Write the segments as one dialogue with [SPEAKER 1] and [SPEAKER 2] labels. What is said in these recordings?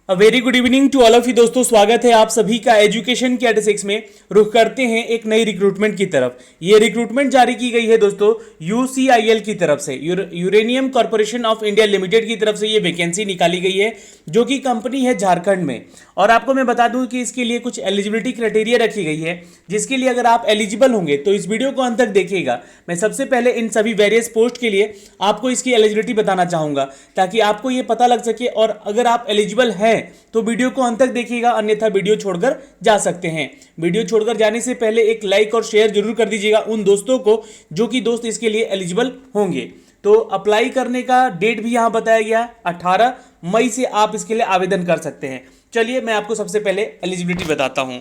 [SPEAKER 1] A very good evening to all of you दोस्तों, स्वागत है आप सभी का एजुकेशन के 86 में। रुख करते हैं एक नई रिक्रूटमेंट की तरफ। ये रिक्रूटमेंट जारी की गई है दोस्तों यूसीआईएल की तरफ से, uranium corporation of India limited की तरफ से ये वैकेंसी निकाली गई है, जो कि कंपनी है झारखंड में। और आपको मैं बता दूं कि इसके लिए कुछ एलिजिबिलिटी क्राइटेरिया रखी गई है, जिसके लिए अगर आप एलिजिबल होंगे तो इस वीडियो को अंत तक देखिएगा। मैं सबसे पहले इन सभी वेरियस पोस्ट के लिए आपको इसकी एलिजिबिलिटी बताना चाहूंगा, ताकि आपको ये पता लग सके। और अगर आप एलिजिबल हैं तो वीडियो को अंत तक देखिएगा, अन्यथा वीडियो छोड़कर जा सकते हैं। वीडियो छोड़कर जाने से पहले एक लाइक और शेयर जरूर कर दीजिएगा उन दोस्तों को जो कि दोस्त इसके लिए एलिजिबल होंगे। तो अप्लाई करने का डेट भी यहां बताया गया है, 18 मई से आप इसके लिए आवेदन कर सकते हैं। चलिए मैं आपको सबसे पहले एलिजिबिलिटी बताता हूं।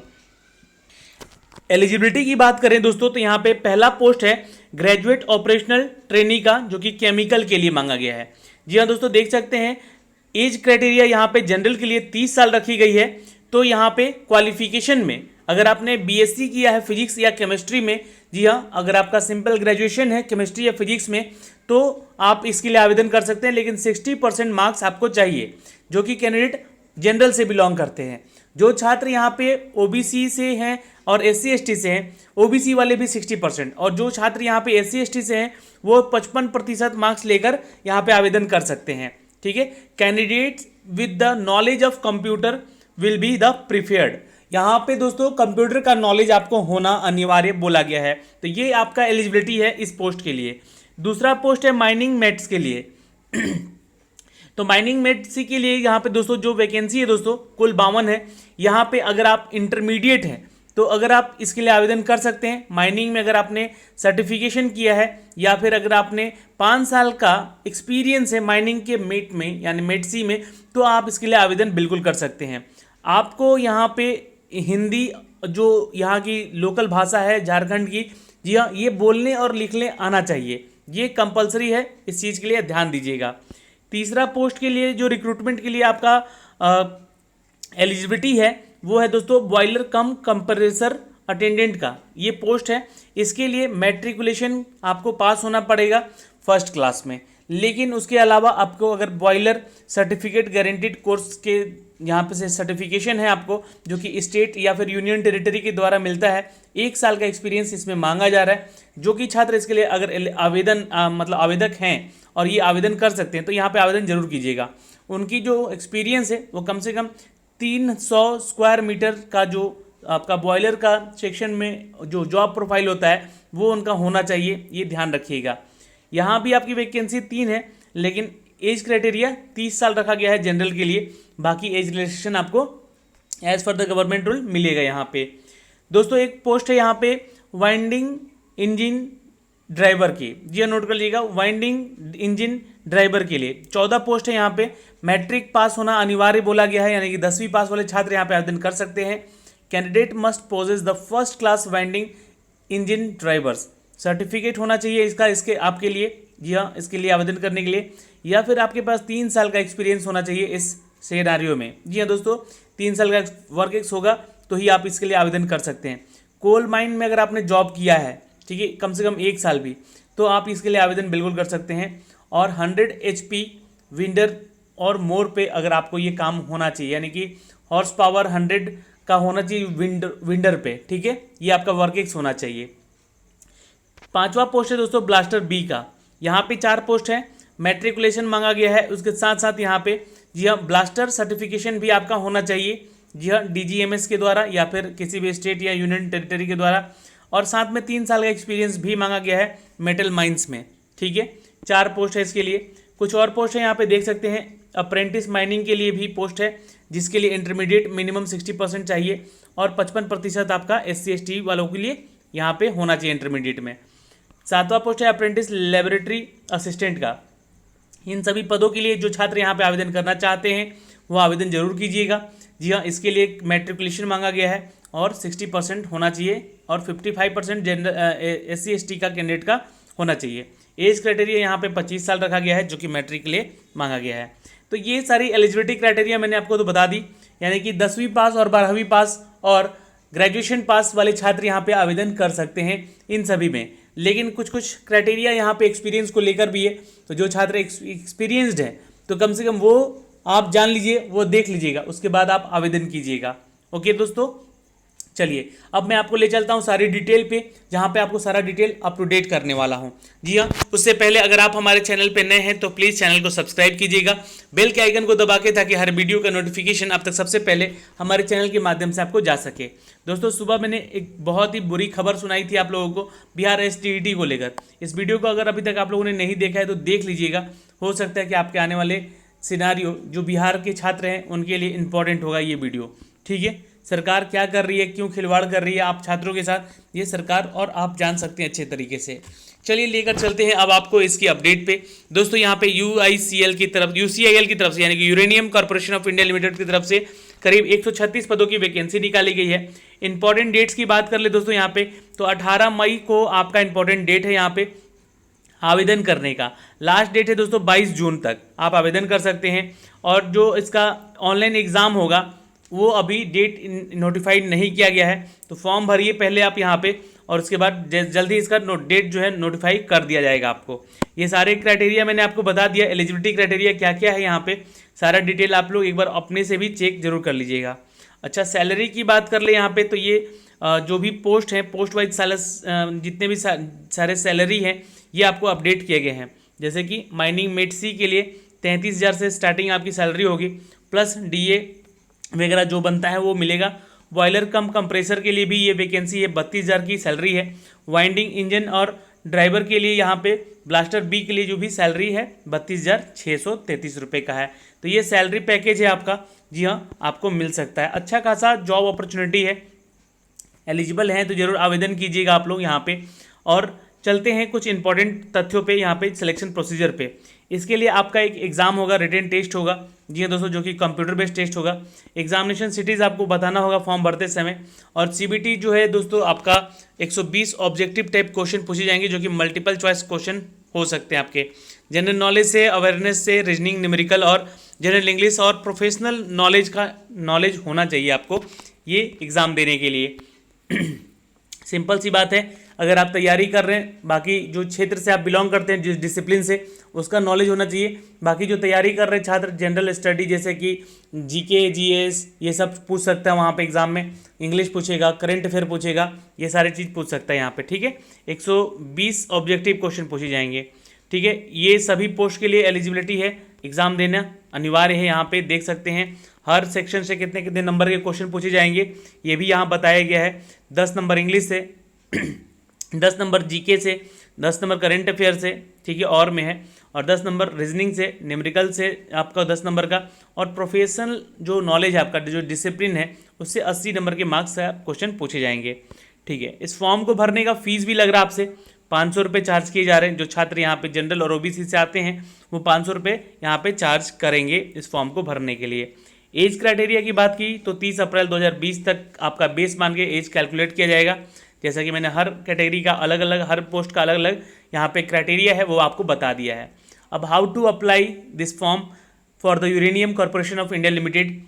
[SPEAKER 1] एलिजिबिलिटी की बात करें दोस्तों तो यहां पे पहला पोस्ट है ग्रेजुएट ऑपरेशनल ट्रेनी का, जो कि केमिकल के लिए मांगा गया है। जी हाँ दोस्तों, देख सकते हैं एज क्राइटेरिया यहाँ पे जनरल के लिए 30 साल रखी गई है। तो यहाँ पे क्वालिफिकेशन में अगर आपने बीएससी किया है फिजिक्स या केमिस्ट्री में, जी हाँ, अगर आपका सिंपल ग्रेजुएशन है केमिस्ट्री या फिजिक्स में, तो आप इसके लिए आवेदन कर सकते हैं। लेकिन 60% मार्क्स आपको चाहिए, जो कि कैंडिडेट जनरल से बिलोंग करते हैं। जो छात्र यहाँ पे ओबीसी से हैं और एससी एसटी से हैं, ओबीसी वाले भी 60%, और जो छात्र यहाँ पे एससी एसटी से हैं वो 55% मार्क्स लेकर यहाँ पे आवेदन कर सकते हैं। ठीक है, candidates with the knowledge of computer will be the preferred. यहाँ पे दोस्तों कंप्यूटर का नॉलेज आपको होना अनिवार्य बोला गया है। तो ये आपका एलिजिबिलिटी है इस पोस्ट के लिए। दूसरा पोस्ट है माइनिंग मेट्स के लिए। तो माइनिंग मेट्स के लिए यहाँ पे दोस्तों जो वैकेंसी है दोस्तों कुल 52 है। यहाँ पे अगर आप इंटरमीडिएट हैं तो अगर आप इसके लिए आवेदन कर सकते हैं। माइनिंग में अगर आपने सर्टिफिकेशन किया है या फिर अगर आपने 5 साल का एक्सपीरियंस है माइनिंग के मेट में यानी मेटसी में, तो आप इसके लिए आवेदन बिल्कुल कर सकते हैं। आपको यहाँ पे हिंदी, जो यहाँ की लोकल भाषा है झारखंड की, जी हाँ, ये बोलने और लिखने आना चाहिए। ये कंपलसरी है, इस चीज़ के लिए ध्यान दीजिएगा। तीसरा पोस्ट के लिए जो रिक्रूटमेंट के लिए आपका एलिजिबिलिटी है वो है दोस्तों बॉयलर कम कंप्रेसर अटेंडेंट का ये पोस्ट है। इसके लिए मैट्रिकुलेशन आपको पास होना पड़ेगा फर्स्ट क्लास में। लेकिन उसके अलावा आपको अगर बॉयलर सर्टिफिकेट गारंटीड कोर्स के यहाँ पे से सर्टिफिकेशन है आपको, जो कि स्टेट या फिर यूनियन टेरिटरी के द्वारा मिलता है, 1 साल का एक्सपीरियंस इसमें मांगा जा रहा है। जो कि छात्र इसके लिए अगर आवेदक हैं और ये आवेदन कर सकते हैं तो यहाँ पे आवेदन जरूर कीजिएगा। उनकी जो एक्सपीरियंस है वो कम से कम 300 स्क्वायर मीटर का जो आपका बॉयलर का सेक्शन में जो जॉब प्रोफाइल होता है वो उनका होना चाहिए, ये ध्यान रखिएगा। यहाँ भी आपकी वैकेंसी 3 है, लेकिन एज क्राइटेरिया 30 साल रखा गया है जनरल के लिए। बाकी एज रिलैक्सेशन आपको as per the government rule मिलेगा। यहाँ पे दोस्तों एक पोस्ट है यहाँ पे वाइंडिंग इंजन ड्राइवर की, जी नोट कर लीजिएगा, वाइंडिंग इंजन ड्राइवर के लिए 14 पोस्ट है। यहाँ पे मैट्रिक पास होना अनिवार्य बोला गया है, यानी कि 10वीं पास वाले छात्र यहाँ पे आवेदन कर सकते हैं। Candidate must possess the first class winding engine driver's certificate होना चाहिए इसका, इसके आपके लिए, जी हाँ, इसके लिए आवेदन करने के लिए। या फिर आपके पास 3 साल का एक्सपीरियंस होना चाहिए इस सिनेरियो में। जी हाँ दोस्तों, 3 साल का वर्क एक्स होगा तो ही आप इसके लिए आवेदन कर सकते हैं। कोल माइन में अगर आपने जॉब किया है, ठीक है, कम से कम 1 साल भी, तो आप इसके लिए आवेदन बिल्कुल कर सकते हैं। और 100 HP विंडर और मोर पे अगर आपको ये काम होना चाहिए, यानी कि हॉर्स पावर 100 का होना चाहिए विंडर पे, ठीक है, ये आपका वर्क एक्स होना चाहिए। 5वां पोस्ट है दोस्तों ब्लास्टर बी का। यहाँ पे 4 पोस्ट है, मैट्रिकुलेशन मांगा गया है, उसके साथ साथ यहाँ पे जी हाँ ब्लास्टर सर्टिफिकेशन भी आपका होना चाहिए, जी हाँ, DGMS के द्वारा या फिर किसी भी स्टेट या यूनियन टेरिटरी के द्वारा। और साथ में 3 साल का एक्सपीरियंस भी मांगा गया है मेटल माइंस में, ठीक है। 4 पोस्ट है इसके लिए। कुछ और पोस्ट है यहाँ पे देख सकते हैं, अप्रेंटिस माइनिंग के लिए भी पोस्ट है, जिसके लिए इंटरमीडिएट मिनिमम 60% चाहिए और 55% आपका SC ST वालों के लिए यहाँ पे होना चाहिए इंटरमीडिएट में। 7वां पोस्ट है अप्रेंटिस लेबोरेटरी असिस्टेंट का। इन सभी पदों के लिए जो छात्र यहाँ पे आवेदन करना चाहते हैं वो आवेदन जरूर कीजिएगा। जी हाँ, इसके लिए मैट्रिकुलेशन मांगा गया है और 60% होना चाहिए और 55% जनरल SC ST का कैंडिडेट का होना चाहिए। एज क्राइटेरिया यहाँ पे 25 साल रखा गया है, जो कि मैट्रिक के लिए मांगा गया है। तो ये सारी एलिजिबिलिटी क्राइटेरिया मैंने आपको तो बता दी, यानी कि 10वीं पास और 12वीं पास और ग्रेजुएशन पास वाले छात्र यहाँ पे आवेदन कर सकते हैं इन सभी में। लेकिन कुछ कुछ क्राइटेरिया यहाँ पे एक्सपीरियंस को लेकर भी है। तो जो छात्र एक्सपीरियंस्ड है तो कम से कम वो आप जान लीजिए, वो देख लीजिएगा, उसके बाद आप आवेदन कीजिएगा। ओके दोस्तों, चलिए अब मैं आपको ले चलता हूं सारी डिटेल पे, जहां पे आपको सारा डिटेल अप टू डेट करने वाला हूं। जी हाँ, उससे पहले अगर आप हमारे चैनल पे नए हैं तो प्लीज़ चैनल को सब्सक्राइब कीजिएगा, बेल के आइकन को दबा के, ताकि हर वीडियो का नोटिफिकेशन अब तक सबसे पहले हमारे चैनल के माध्यम से आपको जा सके। दोस्तों, सुबह मैंने एक बहुत ही बुरी खबर सुनाई थी आप लोगों को बिहार STET को लेकर। इस वीडियो को अगर अभी तक आप लोगों ने नहीं देखा है तो देख लीजिएगा, हो सकता है कि आपके आने वाले सिनारियो जो बिहार के छात्र हैं उनके लिए इंपॉर्टेंट होगा ये वीडियो। ठीक है, सरकार क्या कर रही है, क्यों खिलवाड़ कर रही है आप छात्रों के साथ, ये सरकार और आप जान सकते हैं अच्छे तरीके से। चलिए लेकर चलते हैं अब आपको इसकी अपडेट पे। दोस्तों, यहाँ पे UCIL की तरफ से यानी कि uranium corporation of India limited की तरफ से करीब 136 पदों की वैकेंसी निकाली गई है। इंपॉर्टेंट डेट्स की बात कर ले दोस्तों यहाँ पे, तो 18 मई को आपका इंपॉर्टेंट डेट है यहाँ पे आवेदन करने का। लास्ट डेट है दोस्तों 22 जून तक आप आवेदन कर सकते हैं। और जो इसका ऑनलाइन एग्ज़ाम होगा वो अभी डेट नोटिफाइड नहीं किया गया है, तो फॉर्म भरिए पहले आप यहाँ पे, और उसके बाद जल्दी इसका डेट जो है नोटिफाई कर दिया जाएगा आपको। ये सारे क्राइटेरिया मैंने आपको बता दिया, एलिजिबिलिटी क्राइटेरिया क्या क्या है यहाँ पे, सारा डिटेल आप लोग एक बार अपने से भी चेक जरूर कर लीजिएगा। अच्छा, सैलरी की बात कर ले यहाँ पे, तो ये जो भी पोस्ट हैं, पोस्ट वाइज जितने भी सारे सैलरी हैं ये आपको अपडेट किए गए हैं। जैसे कि माइनिंग मेट सी के लिए 33,000 से स्टार्टिंग आपकी सैलरी होगी, प्लस DA वगैरह जो बनता है वो मिलेगा। बॉयलर कम कंप्रेसर के लिए भी ये वैकेंसी है, 32,000 की सैलरी है। वाइंडिंग इंजन और ड्राइवर के लिए यहाँ पे ब्लास्टर B के लिए जो भी सैलरी है 32,633 रुपये का है। तो ये सैलरी पैकेज है आपका। जी हाँ, आपको मिल सकता है, अच्छा खासा जॉब अपॉर्चुनिटी है। एलिजिबल हैं तो ज़रूर आवेदन कीजिएगा आप लोग यहाँ पे। और चलते हैं कुछ इंपॉर्टेंट तथ्यों पे, यहाँ पे सिलेक्शन प्रोसीजर पे। इसके लिए आपका एक एग्ज़ाम होगा, रिटन टेस्ट होगा। जी हाँ दोस्तों, जो कि कंप्यूटर बेस्ड टेस्ट होगा। एग्जामिनेशन सिटीज़ आपको बताना होगा फॉर्म भरते समय। और CBT जो है दोस्तों आपका 120 ऑब्जेक्टिव टाइप क्वेश्चन पूछे जाएंगे, जो कि मल्टीपल चॉइस क्वेश्चन हो सकते हैं आपके। जनरल नॉलेज से, अवेयरनेस से, रीजनिंग, न्यूमेरिकल और जनरल इंग्लिश और प्रोफेशनल नॉलेज का नॉलेज होना चाहिए आपको ये एग्ज़ाम देने के लिए। सिंपल सी बात है, अगर आप तैयारी कर रहे हैं, बाकी जो क्षेत्र से आप बिलोंग करते हैं, जिस डिसिप्लिन से, उसका नॉलेज होना चाहिए। बाकी जो तैयारी कर रहे हैं छात्र, जनरल स्टडी जैसे कि GK GS ये सब पूछ सकता है वहाँ पे एग्जाम में। इंग्लिश पूछेगा, करंट अफेयर पूछेगा, ये सारी चीज़ पूछ सकता है यहाँ पे। ठीक है, 120 ऑब्जेक्टिव क्वेश्चन पूछे जाएंगे। ठीक है, ये सभी पोस्ट के लिए एलिजिबिलिटी है, एग्ज़ाम देना अनिवार्य है। यहाँ पे देख सकते हैं हर सेक्शन से कितने कितने नंबर के क्वेश्चन पूछे जाएंगे, ये भी यहाँ बताया गया है। 10 नंबर इंग्लिश से 10 नंबर GK से, 10 नंबर करंट अफेयर से, ठीक है, और में है, और 10 नंबर रीजनिंग से, न्यूमेरिकल से आपका 10 नंबर का, और प्रोफेशनल जो नॉलेज है आपका, जो डिसिप्लिन है, उससे 80 नंबर के मार्क्स से आप क्वेश्चन पूछे जाएंगे। ठीक है, इस फॉर्म को भरने का फीस भी लग रहा है आपसे 500 रुपये चार्ज किए जा रहे हैं। जो छात्र यहाँ पे जनरल और OBC से आते हैं वो 500 रुपये यहाँ पे चार्ज करेंगे इस फॉर्म को भरने के लिए। एज क्राइटेरिया की बात की तो 30 अप्रैल 2020 तक आपका बेस मान के एज कैलकुलेट किया जाएगा। जैसा कि मैंने हर कैटेगरी का अलग अलग, हर पोस्ट का अलग अलग यहाँ पे क्राइटेरिया है वो आपको बता दिया है। अब how to apply this form for the uranium corporation of India limited,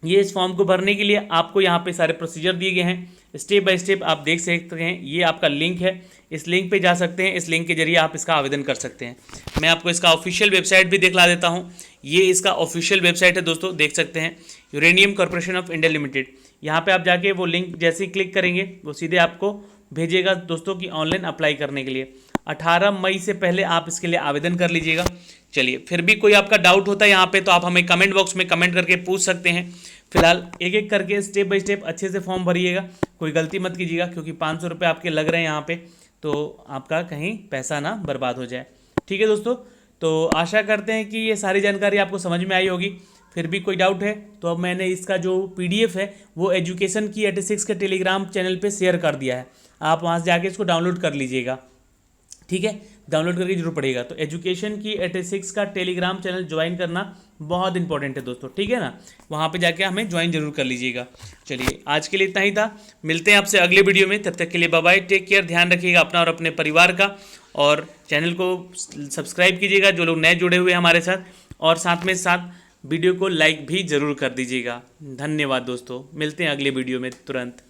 [SPEAKER 1] ये इस फॉर्म को भरने के लिए आपको यहाँ पे सारे प्रोसीजर दिए गए हैं, स्टेप बाय स्टेप आप देख सकते हैं। ये आपका लिंक है, इस लिंक पे जा सकते हैं, इस लिंक के जरिए आप इसका आवेदन कर सकते हैं। मैं आपको इसका ऑफिशियल वेबसाइट भी दिखला देता हूँ। ये इसका ऑफिशियल वेबसाइट है दोस्तों, देख सकते हैं, uranium corporation of India limited. यहाँ पे आप जाके वो लिंक जैसे ही क्लिक करेंगे वो सीधे आपको भेजेगा दोस्तों की ऑनलाइन अप्लाई करने के लिए। 18 मई से पहले आप इसके लिए आवेदन कर लीजिएगा। चलिए, फिर भी कोई आपका डाउट होता है यहाँ पे तो आप हमें कमेंट बॉक्स में कमेंट करके पूछ सकते हैं। फिलहाल एक एक करके स्टेप बाय स्टेप अच्छे से फॉर्म भरिएगा, कोई गलती मत कीजिएगा, क्योंकि 500 रुपये आपके लग रहे हैं यहाँ पे, तो आपका कहीं पैसा ना बर्बाद हो जाए। ठीक है दोस्तों, तो आशा करते हैं कि ये सारी जानकारी आपको समझ में आई होगी। फिर भी कोई डाउट है तो अब मैंने इसका जो PDF है वो एजुकेशन की 86 के टेलीग्राम चैनल पे शेयर कर दिया है, आप वहाँ से जाके इसको डाउनलोड कर लीजिएगा। ठीक है, डाउनलोड करके जरूर पड़ेगा। तो एजुकेशन की 86 का टेलीग्राम चैनल ज्वाइन करना बहुत इंपॉर्टेंट है दोस्तों, ठीक है ना, वहाँ पे जाके हमें ज्वाइन जरूर कर लीजिएगा। चलिए, आज के लिए इतना ही था, मिलते हैं आपसे अगले वीडियो में, तब तक के लिए बाय बाय, टेक केयर, ध्यान रखिएगा अपना और अपने परिवार का, और चैनल को सब्सक्राइब कीजिएगा जो लोग नए जुड़े हुए हैं हमारे साथ, और साथ में साथ वीडियो को लाइक भी ज़रूर कर दीजिएगा। धन्यवाद दोस्तों, मिलते हैं अगले वीडियो में तुरंत।